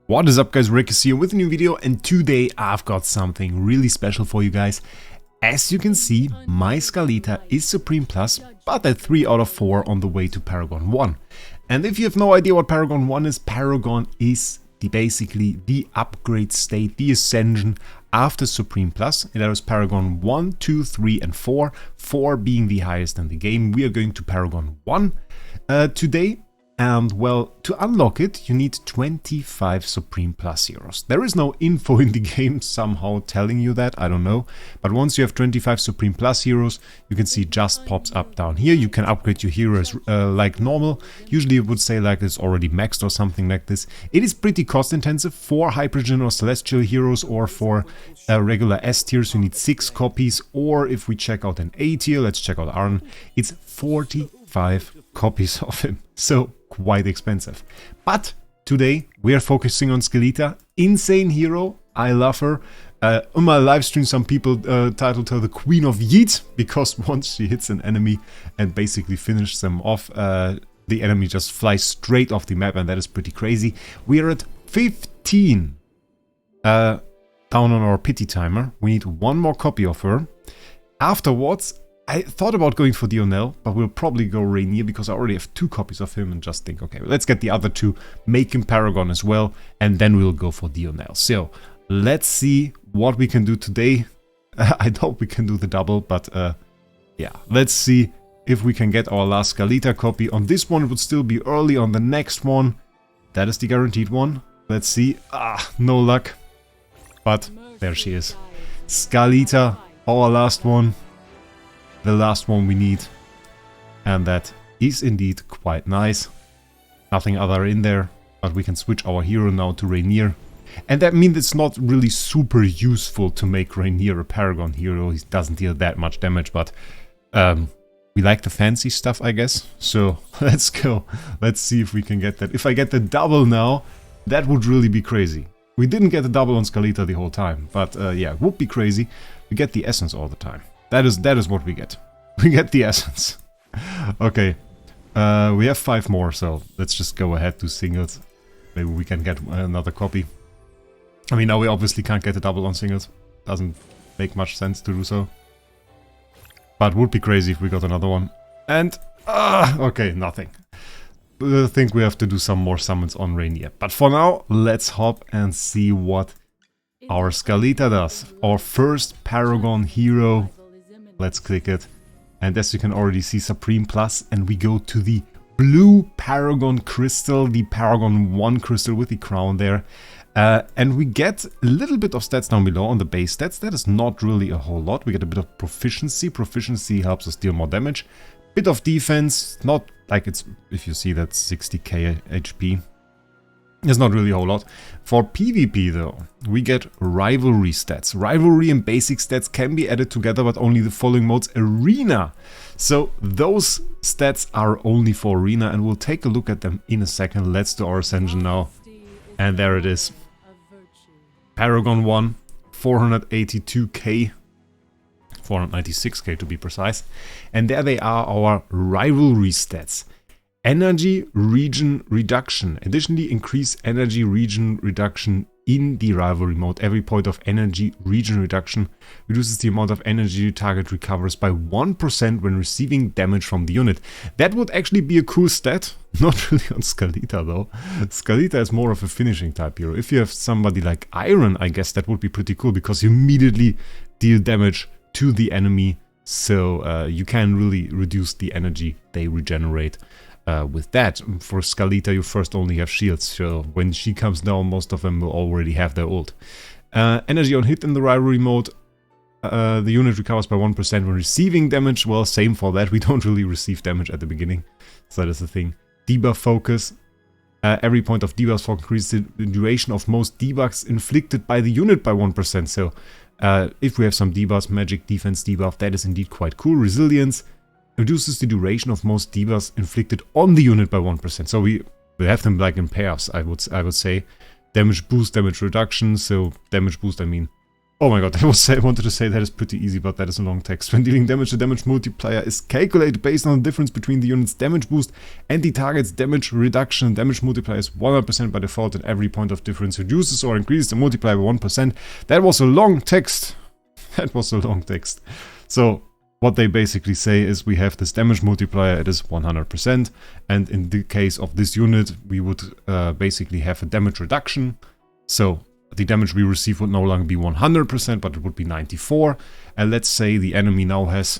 What is up guys, Wraec is here with a new video, and today I've got something really special for you guys. As you can see, my Scarlita is Supreme Plus, but at 3 out of 4 on the way to Paragon 1. And if you have no idea what Paragon 1 is, Paragon is basically the upgrade state, the ascension after Supreme Plus. And that is Paragon 1, 2, 3 and 4, 4 being the highest in the game. We are going to Paragon 1 today. And well, to unlock it, you need 25 Supreme Plus heroes. There is no info in the game somehow telling you that, I don't know. But once you have 25 Supreme Plus heroes, you can see it just pops up down here. You can upgrade your heroes like normal. Usually it would say like it's already maxed or something like this. It is pretty cost intensive. For Hypergen or Celestial heroes or for regular S tiers, you need 6 copies. Or if we check out an A tier, let's check out Arn, it's 45 copies of him. So quite expensive. But today we are focusing on Scarlita. Insane hero, I love her. On my live stream some people titled her the Queen of Yeet, because once she hits an enemy and basically finishes them off, the enemy just flies straight off the map, and that is pretty crazy. We are at 15 down on our pity timer. We need one more copy of her. Afterwards, I thought about going for Dionel, but we'll probably go Rainier because I already have 2 copies of him and just think, okay, let's get the other 2, make him Paragon as well, and then we'll go for Dionel. So, let's see what we can do today. I hope we can do the double, but yeah, let's see if we can get our last Scarlita copy. On this one, it would still be early. On the next one, that is the guaranteed one. Let's see. No luck. But there she is. Scarlita, our last one. The last one we need, and that is indeed quite nice. Nothing other in there, but we can switch our hero now to Rainier. And that means it's not really super useful to make Rainier a Paragon hero. He doesn't deal that much damage, but we like the fancy stuff, I guess. So let's go. Let's see if we can get that. If I get the double now, that would really be crazy. We didn't get the double on Scarlita the whole time, but yeah, it would be crazy. We get the essence all the time. That is what we get. We get the essence. Okay. We have 5 more, so let's just go ahead to singles. Maybe we can get another copy. I mean, now we obviously can't get a double on singles. Doesn't make much sense to do so. But would be crazy if we got another one. And, okay, nothing. I think we have to do some more summons on Rainier. But for now, let's hop and see what our Scarlita does. Our first Paragon hero. Let's click it. And as you can already see, Supreme Plus, and we go to the blue Paragon crystal, the Paragon 1 crystal with the crown there. And we get a little bit of stats down below on the base stats. That is not really a whole lot. We get a bit of proficiency. Proficiency helps us deal more damage. Bit of defense, not like it's, if you see that's 60k HP. It's not really a whole lot. For PvP though, we get rivalry stats. Rivalry and basic stats can be added together, but only the following modes: Arena. So those stats are only for Arena, and we'll take a look at them in a second. Let's do our Ascension now. And there it is. Paragon 1, 482k. 496k to be precise. And there they are, our rivalry stats. Energy region reduction. Additionally, increase energy region reduction in the rivalry mode. Every point of energy region reduction reduces the amount of energy your target recovers by 1% when receiving damage from the unit. That would actually be a cool stat. Not really on Scarlita though. Scarlita is more of a finishing type hero. If you have somebody like Iron, I guess that would be pretty cool, because you immediately deal damage to the enemy. So you can really reduce the energy they regenerate. With that. For Scarlita, you first only have shields, so when she comes down, most of them will already have their ult. Energy on hit in the rivalry mode. The unit recovers by 1% when receiving damage. Well, same for that. We don't really receive damage at the beginning, so that is the thing. Debuff focus. Every point of debuff focus increases the duration of most debuffs inflicted by the unit by 1%. So if we have some debuffs, magic, defense debuff, that is indeed quite cool. Resilience reduces the duration of most debuffs inflicted on the unit by 1%. So we have them like in pairs, I would say. Damage boost, damage reduction. So damage boost, I mean Oh my god, I wanted to say that is pretty easy, but that is a long text. When dealing damage, the damage multiplier is calculated based on the difference between the unit's damage boost and the target's damage reduction. Damage multiplier is 100% by default, and every point of difference reduces or increases the multiplier by 1%. That was a long text. That was a long text. So, what they basically say is we have this damage multiplier, it is 100%, and in the case of this unit, we would basically have a damage reduction. So, the damage we receive would no longer be 100%, but it would be 94. And let's say the enemy now has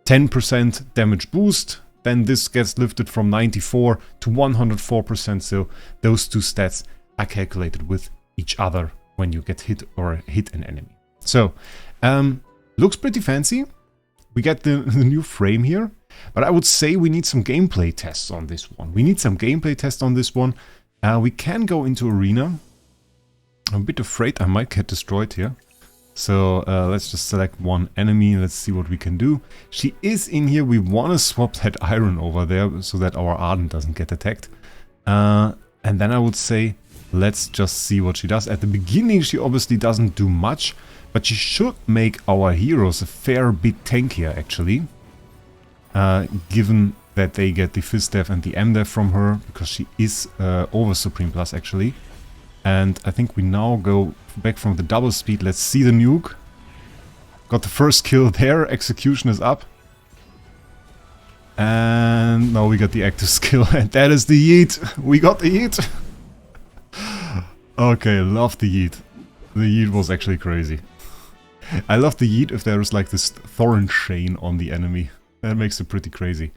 10% damage boost, then this gets lifted from 94 to 104%. So those two stats are calculated with each other when you get hit or hit an enemy. So, looks pretty fancy. We get the new frame here, but I would say we need some gameplay tests on this one. We can go into arena. I'm a bit afraid I might get destroyed here. So let's just select one enemy. Let's see what we can do. She is in here. We want to swap that iron over there so that our Ardent doesn't get attacked. And then I would say, let's just see what she does. At the beginning, she obviously doesn't do much, but she should make our heroes a fair bit tankier, actually. Given that they get the Fizz Death and the MDeath from her, because she is over Supreme Plus, actually. And I think we now go back from the double speed. Let's see the nuke. Got the first kill there. Execution is up. And now we got the active skill. And that is the yeet. We got the yeet. Okay, love the yeet. The yeet was actually crazy. I love the yeet if there is like this thorn chain on the enemy. That makes it pretty crazy.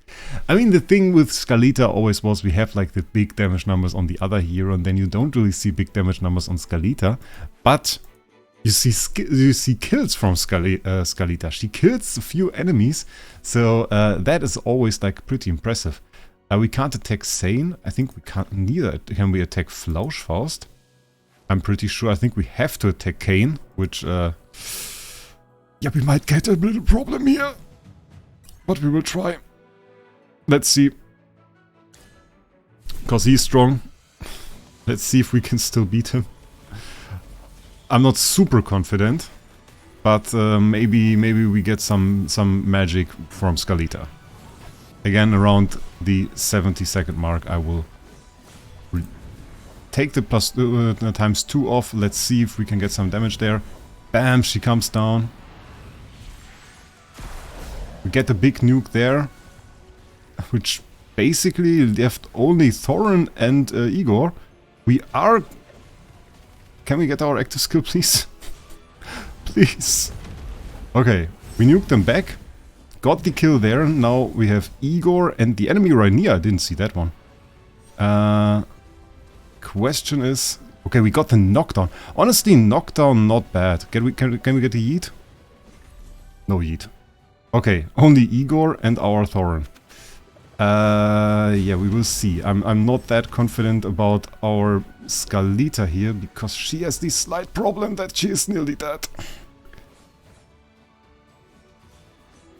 I mean, the thing with Scarlita always was we have like the big damage numbers on the other hero, and then you don't really see big damage numbers on Scarlita. But you see kills from Scarlita. She kills a few enemies, so that is always like pretty impressive. We can't attack Sane. I think we can't neither. Can we attack Flauschfaust? I'm pretty sure. I think we have to attack Kane, which yeah, we might get a little problem here. But we will try. Let's see. Because he's strong. Let's see if we can still beat him. I'm not super confident. But maybe we get some magic from Scarlita. Again, around the 70-second mark, I will take the plus times 2 off. Let's see if we can get some damage there. Bam, she comes down. We get a big nuke there, which basically left only Thorin and Igor. We are... Can we get our active skill, please? Please. Okay, we nuked them back. Got the kill there. Now we have Igor and the enemy Rhaenyra. I didn't see that one. Question is... Okay, we got the knockdown. Honestly, knockdown not bad. Can we get a yeet? No yeet. Okay, only Igor and our Thorin. Yeah, we will see. I'm not that confident about our Scarlita here, because she has the slight problem that she is nearly dead.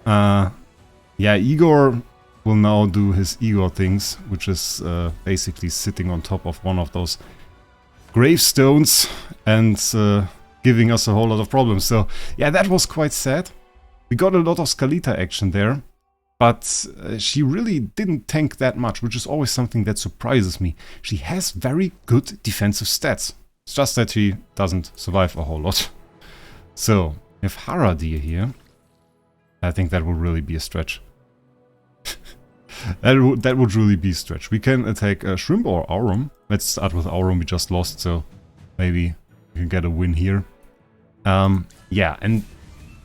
Yeah, Igor will now do his Igor things, which is basically sitting on top of one of those gravestones and giving us a whole lot of problems. So, yeah, that was quite sad. We got a lot of Scarlita action there, but she really didn't tank that much, which is always something that surprises me. She has very good defensive stats. It's just that she doesn't survive a whole lot. So, if Haradir here, I think that would really be a stretch. that would really be a stretch. We can attack Shrimp or Aurum. Let's start with Aurum, we just lost, so maybe we can get a win here. Yeah, and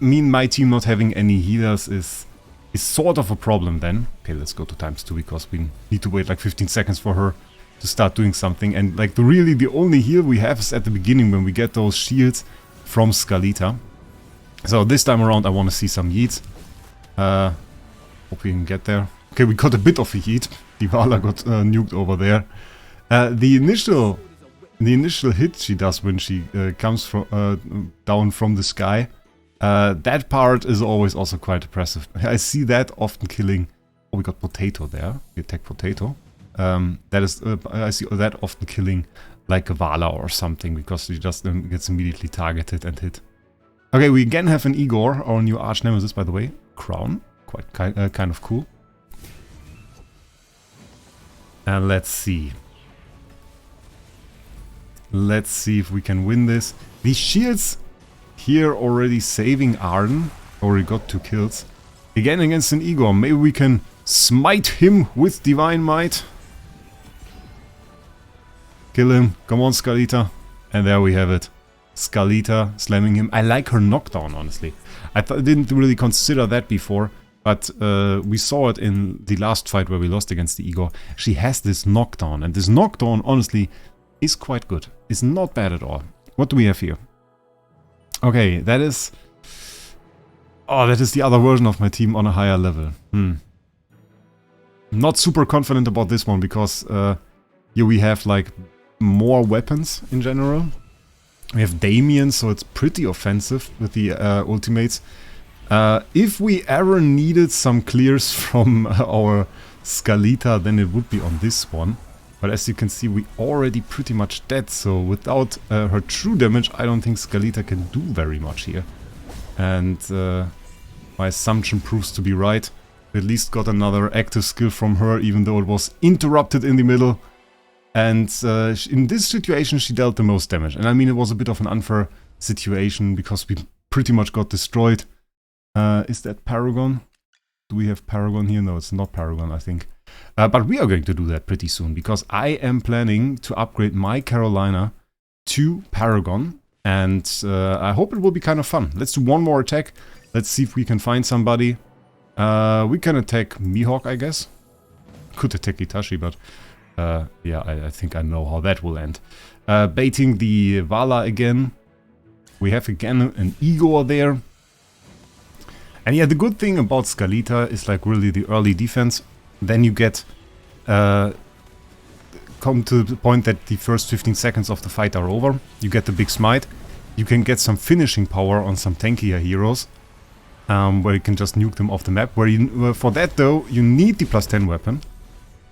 my team not having any healers is sort of a problem then. Okay, let's go to ×2 because we need to wait like 15 seconds for her to start doing something. And like the only heal we have is at the beginning when we get those shields from Scarlita. So this time around I want to see some yeets. Hope we can get there. Okay, we got a bit of a yeet. Dybala got nuked over there. The initial hit she does when she comes from down from the sky. That part is always also quite impressive. I see that often killing... Oh, we got Potato there. We attack Potato. That is, I see that often killing like a Vala or something, because she just gets immediately targeted and hit. Okay, we again have an Igor, our new arch nemesis, by the way. Crown, quite kind of cool. And let's see. Let's see if we can win this. These shields here already saving Arden. Already got 2 kills. Again against an Igor. Maybe we can smite him with Divine Might. Kill him. Come on, Scarlita. And there we have it. Scarlita slamming him. I like her knockdown, honestly. I didn't really consider that before. But we saw it in the last fight where we lost against the Igor. She has this knockdown. And this knockdown, honestly, is quite good. It's not bad at all. What do we have here? Okay, that is... Oh, that is the other version of my team on a higher level. Not super confident about this one, because here we have, like, more weapons in general. We have Damien, so it's pretty offensive with the ultimates. If we ever needed some clears from our Scarlita, then it would be on this one. But as you can see, we already pretty much dead, so without her true damage, I don't think Scarlita can do very much here. And my assumption proves to be right. We at least got another active skill from her, even though it was interrupted in the middle. And in this situation, she dealt the most damage. And I mean, it was a bit of an unfair situation, because we pretty much got destroyed. Is that Paragon? Do we have Paragon here? No, it's not Paragon, I think. But we are going to do that pretty soon, because I am planning to upgrade my Carolina to Paragon, and I hope it will be kind of fun. Let's do one more attack. Let's see if we can find somebody. We can attack Mihawk, I guess. Could attack Itachi, but yeah, I think I know how that will end. Baiting the Vala again. We have again an Igor there. And yeah, the good thing about Scarlita is like really the early defense. Then you get come to the point that the first 15 seconds of the fight are over. You get the big smite. You can get some finishing power on some tankier heroes, where you can just nuke them off the map. Where you, for that though, you need the +10 weapon.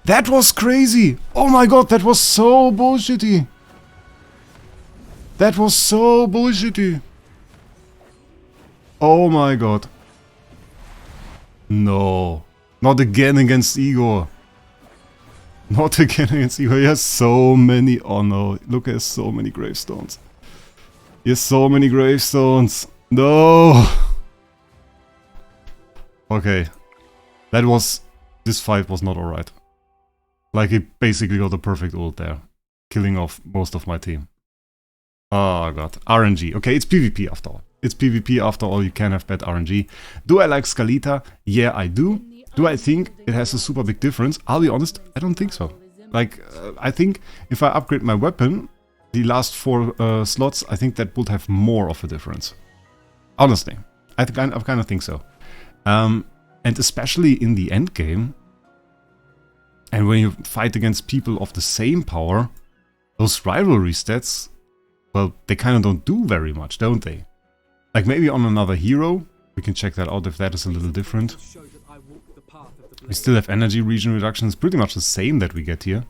That was crazy! Oh my god, that was so bullshitty! That was so bullshitty! Oh my god. No. Not again against Igor. Not again against Igor. He has so many... Oh no. Look, he has so many gravestones. He has so many gravestones. No! Okay. That was... This fight was not alright. Like, he basically got a perfect ult there. Killing off most of my team. Oh god. RNG. Okay, it's PvP after all. It's PvP after all, you can have bad RNG. Do I like Scarlita? Yeah, I do. Do I think it has a super big difference? I'll be honest, I don't think so. Like, I think if I upgrade my weapon, the last 4 slots, I think that would have more of a difference. Honestly, I kind of think so. And especially in the end game, and when you fight against people of the same power, those rivalry stats, well, they kind of don't do very much, don't they? Like maybe on another hero, we can check that out if that is a little different. We still have energy region reductions, pretty much the same that we get here.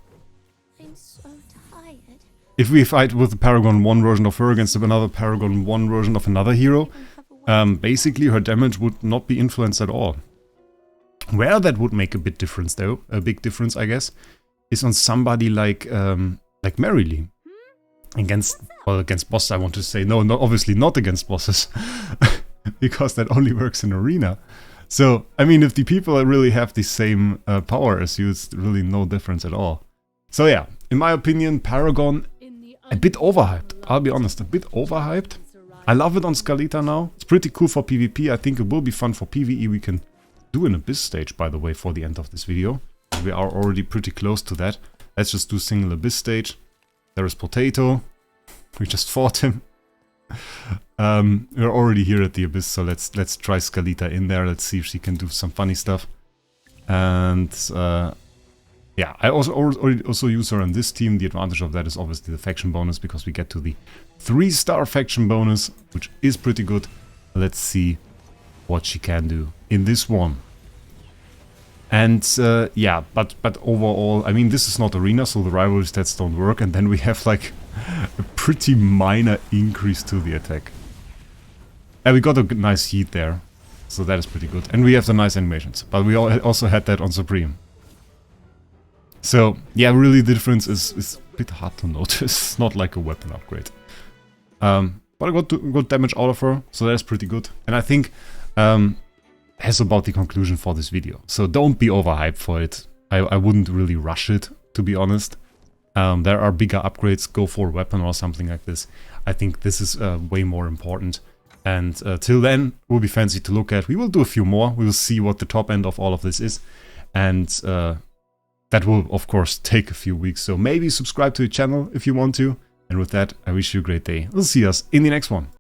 I'm so tired. If we fight with the Paragon 1 version of her against another Paragon 1 version of another hero, basically her damage would not be influenced at all. Where that would make a big difference though, a big difference I guess, is on somebody like Marilee. Against, well, against bosses I want to say, no, obviously not against bosses, because that only works in arena. So, I mean, if the people really have the same power as you, it's really no difference at all. So yeah, in my opinion, Paragon, a bit overhyped, I'll be honest, a bit overhyped. I love it on Scarlita now, it's pretty cool for PvP, I think it will be fun for PvE. We can do an Abyss stage, by the way, for the end of this video. We are already pretty close to that. Let's just do single Abyss stage. There is Potato. We just fought him. We're already here at the Abyss, so let's try Scarlita in there. Let's see if she can do some funny stuff. And yeah, I also use her on this team. The advantage of that is obviously the faction bonus, because we get to the 3-star faction bonus, which is pretty good. Let's see what she can do in this one. And yeah, but overall, I mean, this is not arena, so the rivalry stats don't work, and then we have like a pretty minor increase to the attack. And we got a nice heat there. So that is pretty good. And we have the nice animations. But we also had that on Supreme. So, yeah, really the difference is a bit hard to notice. It's not like a weapon upgrade. But I got good damage out of her, so that's pretty good. And I think that's about the conclusion for this video. So don't be overhyped for it. I wouldn't really rush it, to be honest. There are bigger upgrades, go for a weapon or something like this. I think this is way more important. And till then, it will be fancy to look at. We will do a few more. We will see what the top end of all of this is. And that will, of course, take a few weeks. So maybe subscribe to the channel if you want to. And with that, I wish you a great day. We'll see us in the next one.